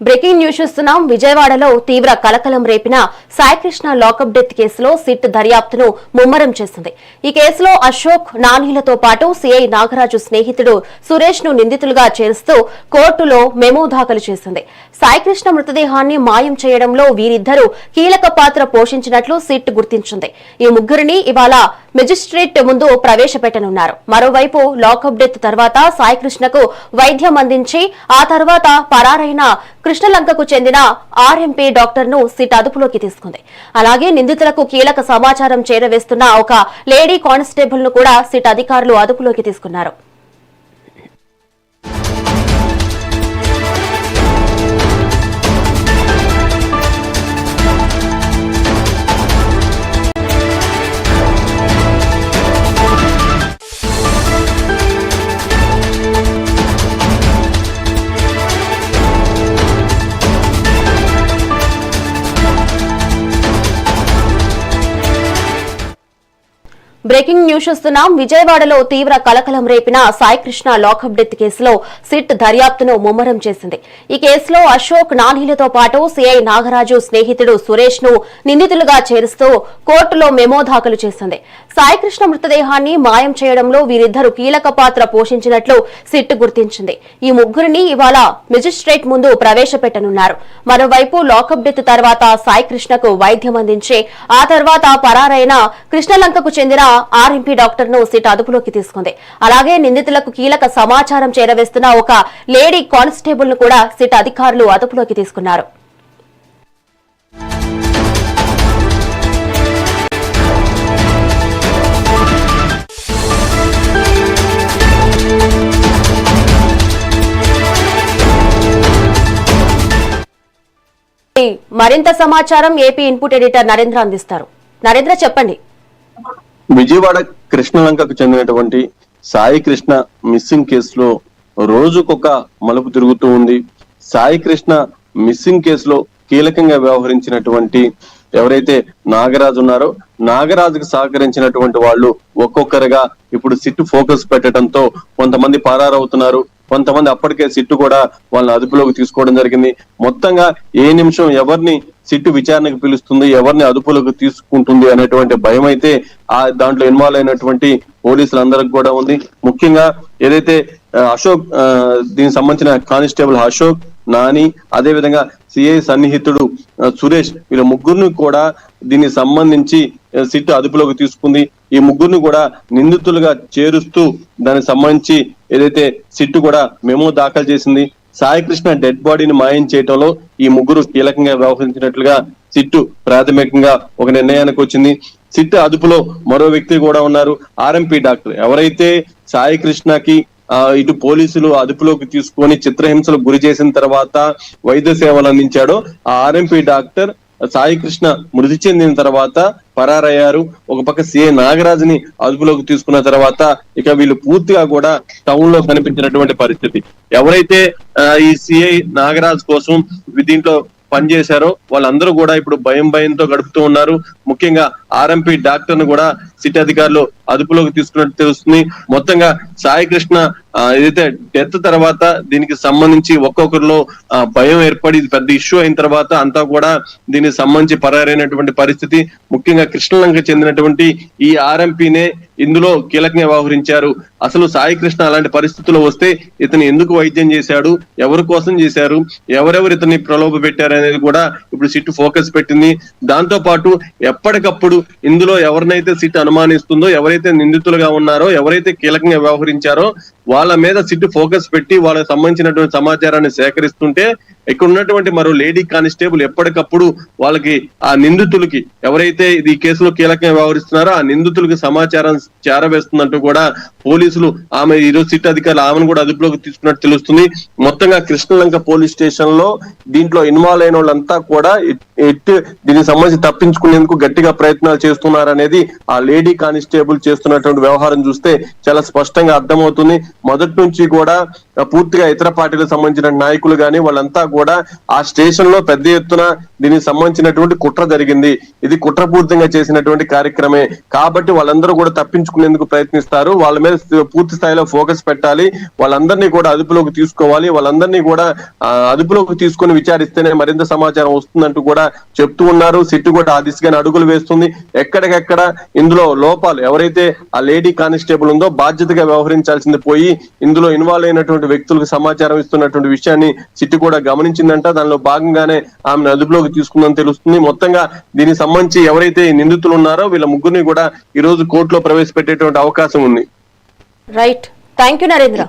Breaking news చూస్తున్నాం. విజయవాడలో తీవ్ర కలకలం రేపిన సాయికృష్ణ లాకప్ డెత్ కేసులో సిట్ దర్యాప్తును ముమ్మరం చేసింది. ఈ కేసులో అశోక్, నానీలతో పాటు సిఐ నాగరాజు స్నేహితుడు సురేష్ ను నిందితులుగా చేరుస్తూ కోర్టులో మెమో దాఖలు చేసింది. సాయికృష్ణ మృతదేహాన్ని మాయం చేయడంలో వీరిద్దరూ కీలక పాత్ర పోషించినట్లు సిట్ గుర్తించింది. ఈ ముగ్గురిని ఇవాళ మెజిస్ట్రేట్ ముందు ప్రవేశపెట్టనున్నారు. మరోవైపు లాకప్ డెత్ తర్వాత సాయికృష్ణకు వైద్యం అందించి ఆ తర్వాత పరారైన కృష్ణలంకకు చెందిన ఆర్ఎంపీ డాక్టర్ ను సిట్ అదుపులోకి తీసుకుంది. అలాగే నిందితులకు కీలక సమాచారం చేరవేస్తున్న ఒక లేడీ కానిస్టేబుల్ ను కూడా సిట్ అధికారులు అదుపులోకి తీసుకున్నారు. బ్రేకింగ్ న్యూస్ చూస్తున్నాం. విజయవాడలో తీవ్ర కలకలం రేపిన సాయికృష్ణ లాకప్ డెత్ కేసులో సిట్ దర్యాప్తును ముమ్మరం చేసింది. ఈ కేసులో అశోక్, నానీలతో పాటు సిఐ నాగరాజు స్నేహితుడు సురేష్ ను నిందితులుగా చేరుస్తూ కోర్టులో మెమో దాఖలు చేసింది. సాయికృష్ణ మృతదేహాన్ని మాయం చేయడంలో వీరిద్దరూ కీలక పాత్ర పోషించినట్లు సిట్ గుర్తించింది. ఈ ముగ్గురిని ఇవాళ మెజిస్ట్రేట్ ముందు ప్రవేశపెట్టనున్నారు. మరోవైపు లాకప్ డెత్ తర్వాత సాయికృష్ణకు వైద్యం అందించి ఆ తర్వాత పరారైన కృష్ణలంకకు చెందిన ఆర్ఎంపీ డాక్టర్ ను సిట్ అదుపులోకి తీసుకుంది. అలాగే నిందితులకు కీలక సమాచారం చేరవేస్తున్న ఒక లేడీ కానిస్టేబుల్ ను కూడా సిట్ అధికారులు అదుపులోకి తీసుకున్నారు. మరింత సమాచారం ఏపీ ఇన్పుట్ ఎడిటర్ నరేంద్ర అందిస్తారు. నరేంద్ర, చెప్పండి. విజయవాడ కృష్ణలంకకు చెందినటువంటి సాయి కృష్ణ మిస్సింగ్ కేసులో రోజుకొక మలుపు తిరుగుతూ ఉంది. సాయి కృష్ణ మిస్సింగ్ కేసులో కీలకంగా వ్యవహరించినటువంటి ఎవరైతే నాగరాజు ఉన్నారో నాగరాజుకు సహకరించినటువంటి వాళ్ళు ఒక్కొక్కరుగా ఇప్పుడు సిట్ ఫోకస్ పెట్టడంతో కొంతమంది పరారవుతున్నారు. కొంతమంది అప్పటికే సిట్టు కూడా వాళ్ళని అదుపులోకి తీసుకోవడం జరిగింది. మొత్తంగా ఏ నిమిషం ఎవరిని సిట్టు విచారణకు పిలుస్తుంది, ఎవరిని అదుపులోకి తీసుకుంటుంది అనేటువంటి భయం అయితే ఆ దాంట్లో ఇన్వాల్వ్ అయినటువంటి పోలీసులందరికి కూడా ఉంది. ముఖ్యంగా ఏదైతే అశోక్, దీనికి సంబంధించిన కానిస్టేబుల్ అశోక్, నాని, అదే విధంగా సిఐ సన్నిహితుడు సురేష్, వీళ్ళ ముగ్గురిని కూడా దీనికి సంబంధించి సిట్ అదుపులోకి తీసుకుంది. ఈ ముగ్గురిని కూడా నిందితులుగా చేరుస్తూ దానికి సంబంధించి ఏదైతే సిట్టు కూడా మెమో దాఖలు చేసింది. సాయికృష్ణ డెడ్ బాడీని మాయం చేయటంలో ఈ ముగ్గురు కీలకంగా వ్యవహరించినట్లుగా సిట్టు ప్రాథమికంగా ఒక నిర్ణయానికి వచ్చింది. సిట్ అదుపులో మరో వ్యక్తి కూడా ఉన్నారు, ఆర్ఎంపీ డాక్టర్. ఎవరైతే సాయికృష్ణకి ఇటు పోలీసులు అదుపులోకి తీసుకొని చిత్రహింసలకు గురి చేసిన తర్వాత వైద్య సేవలు అందించాడో ఆ ఆర్ఎంపీ డాక్టర్ సాయికృష్ణ మృతి చెందిన తర్వాత పరారయ్యారు. ఒక పక్క సిఐ నాగరాజుని అదుపులోకి తీసుకున్న తర్వాత ఇక వీళ్ళు పూర్తిగా కూడా టౌన్ లో కనిపించినటువంటి పరిస్థితి. ఎవరైతే ఈ సిఐ నాగరాజు కోసం దీంట్లో పనిచేశారో వాళ్ళందరూ కూడా ఇప్పుడు భయంతో గడుపుతూ ఉన్నారు. ముఖ్యంగా ఆర్ఎంపీ డాక్టర్ ను కూడా సిట్ అధికారులు అదుపులోకి తీసుకున్నట్టు తెలుస్తుంది. మొత్తంగా సాయికృష్ణ ఏదైతే డెత్ తర్వాత దీనికి సంబంధించి ఒక్కొక్కరిలో భయం ఏర్పడి పెద్ద ఇష్యూ అయిన తర్వాత అంతా కూడా దీనికి సంబంధించి పరారైనటువంటి పరిస్థితి. ముఖ్యంగా కృష్ణలంక చెందినటువంటి ఈ ఆర్ఎంపీనే ఇందులో కీలకంగా వ్యవహరించారు. అసలు సాయికృష్ణ అలాంటి పరిస్థితుల్లో వస్తే ఇతను ఎందుకు వైద్యం చేశాడు, ఎవరి కోసం చేశారు, ఎవరెవరు ఇతన్ని ప్రలోభ పెట్టారు అనేది కూడా ఇప్పుడు సిట్ ఫోకస్ పెట్టింది. దాంతో పాటు ఎప్పటికప్పుడు ఇందులో ఎవరినైతే సిట్ అనుమానిస్తుందో, ఎవరైతే నిందితులుగా ఉన్నారో, ఎవరైతే కీలకంగా వ్యవహరించారో వాళ్ళ మీద సిట్ ఫోకస్ పెట్టి వాళ్ళకి సంబంధించినటువంటి సమాచారాన్ని సేకరిస్తుంటే ఇక్కడ ఉన్నటువంటి మరో లేడీ కానిస్టేబుల్ ఎప్పటికప్పుడు వాళ్ళకి ఆ నిందితులకి ఎవరైతే ఈ కేసులో కీలకంగా వ్యవహరిస్తున్నారో ఆ నిందితులకి సమాచారం చేరవేస్తున్నట్టు కూడా పోలీసులు ఆమె ఈరోజు సిట్ అధికారులు ఆమెను కూడా అదుపులోకి తీసుకున్నట్టు తెలుస్తుంది. మొత్తంగా కృష్ణలంక పోలీస్ స్టేషన్ లో దీంట్లో ఇన్వాల్వ్ అయిన వాళ్ళంతా కూడా దీనికి సంబంధించి తప్పించుకునేందుకు గట్టిగా ప్రయత్నాలు చేస్తున్నారనేది ఆ లేడీ కానిస్టేబుల్ చేస్తున్నటువంటి వ్యవహారం చూస్తే చాలా స్పష్టంగా అర్థమవుతుంది. మొదటి నుంచి కూడా పూర్తిగా ఇతర పార్టీలకు సంబంధించిన నాయకులు గాని వాళ్ళంతా కూడా ఆ స్టేషన్ లో పెద్ద ఎత్తున దీనికి సంబంధించినటువంటి కుట్ర జరిగింది, ఇది కుట్రపూరితంగా చేసినటువంటి కార్యక్రమే కాబట్టి వాళ్ళందరూ కూడా తప్పించుకునేందుకు ప్రయత్నిస్తారు, వాళ్ళ మీద పూర్తి స్థాయిలో ఫోకస్ పెట్టాలి, వాళ్ళందరినీ కూడా అదుపులోకి తీసుకోవాలి, వాళ్ళందరినీ కూడా అదుపులోకి తీసుకొని విచారిస్తేనే మరింత సమాచారం వస్తుందంటూ కూడా చెప్తూ ఉన్నారు. సిట్టు కూడా ఆ దిశగానే అడుగులు వేస్తుంది. ఎక్కడికెక్కడ ఇందులో లోపాలు ఎవరైతే ఆ లేడీ కానిస్టేబుల్ ఉందో బాధ్యతగా వ్యవహరించాల్సింది పోయి ఇందులో ఇన్వాల్వ్ అయినటువంటి వ్యక్తులకు సమాచారం ఇస్తున్నటువంటి విషయాన్ని సిట్టు కూడా గమనించిందంట. దానిలో భాగంగానే ఆమెను అదుపులోకి తీసుకుందని తెలుస్తుంది. మొత్తంగా దీనికి సంబంధించి ఎవరైతే నిందితులు ఉన్నారో వీళ్ళ ముగ్గురిని కూడా ఈ రోజు కోర్టులో ప్రవేశపెట్టేటువంటి అవకాశం ఉంది. Right, thank you Narendra.